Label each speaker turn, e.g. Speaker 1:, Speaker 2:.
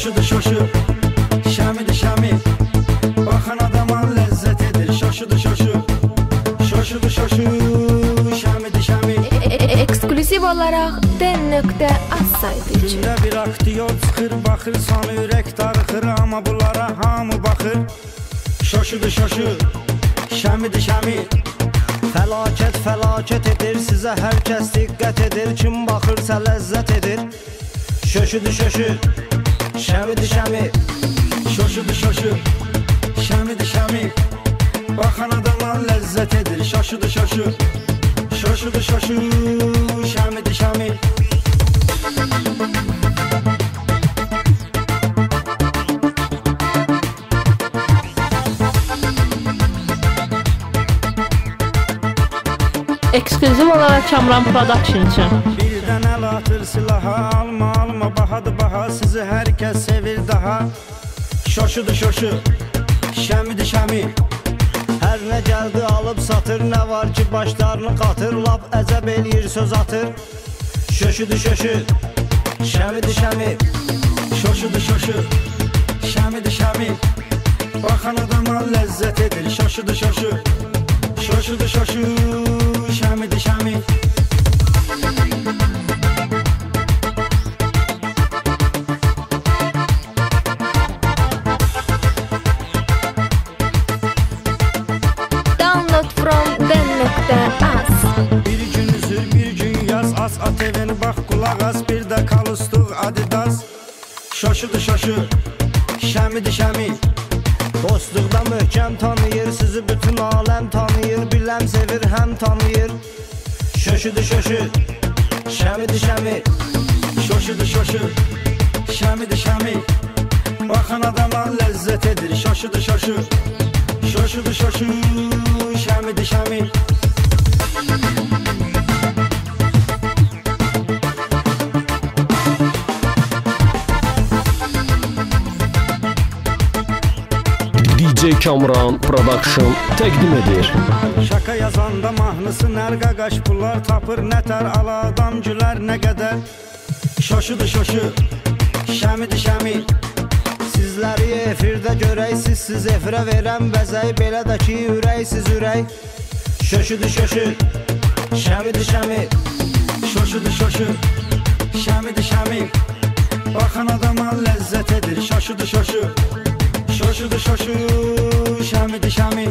Speaker 1: Şaşıdı şaşı, şamidi şami. Bakan adama lezzet edir. Şaşıdı şaşı, şaşıdı şaşı, şamidi şami.
Speaker 2: Ekskluziv olaraq den.az saytı üçün.
Speaker 1: Gündə bir aktyor çıxır, baxır, sanı ürək darıxır. Amma bunlara hamı baxır. Şaşıdı şaşı, şamidi şami.
Speaker 3: Fəlakət fəlakət edir, sizə hər kəs diqqət edir. Kim baxırsa ləzzət edir. Şöşüdü şöşü, şəmidi şəmi.
Speaker 1: Şaşıdı şaşı, şamidi şami. Bakan adama lezzet edir. Şaşıdı şaşı, şaşıdı şaşı, şamidi şami.
Speaker 4: Ekskluziv olaraq Kamran Production üçün.
Speaker 1: Birdən əl atır silaha, alma alma bahadı baha. Sizi hər kəs sevir daha. Şaşıdı şaşı, şamidi şami.
Speaker 3: Hər nə gəldi alıb satır, nə var ki başlarını qatır. Lap əzəb eləyir söz atır. Şöşüdü şöşü, şəmidi şəmi.
Speaker 1: Şaşıdı şaşı, şamidi şami. Bakan adama lezzet edir. Şaşıdı şaşı, şaşıdı şaşı, şamidi şami.
Speaker 2: Download from den.az.
Speaker 1: Bir gün üzür, bir gün yaz. As at evini, bax qulaq as. Bir də kalustıq Adidas. Şaşıdı şaşı, şamidi şami.
Speaker 3: Dostluqda möhkəm tanıyır, sizi bütün aləm tanıyır. Biləm sevir, həm tanıyır. Şöşüdü şöşü, şəmidi şəmi.
Speaker 1: Şaşıdı şaşı, şamidi şami. Bakan adama lezzet edir. Şaşıdı şaşı, şaşıdı şaşı, şamidi şami.
Speaker 5: DJ Kamran Production təqdim edir.
Speaker 1: Şaka yazanda mahnısı nərqa qaş pullar tapır. Nətər ala adam gülər nə qədər. Şaşıdı şaşı, şamidi şami.
Speaker 3: Sizləri efirdə görək, siz efirə verəm bəzəy. Belə də ki ürəksiz ürək. Şöşüdü şöşü, şəmidi şəmi.
Speaker 1: Şaşıdı şaşı, şamidi şami. Bakan adama lezzet edir. Şaşıdı şaşı, şaşıdı şaşı, şamidi şami.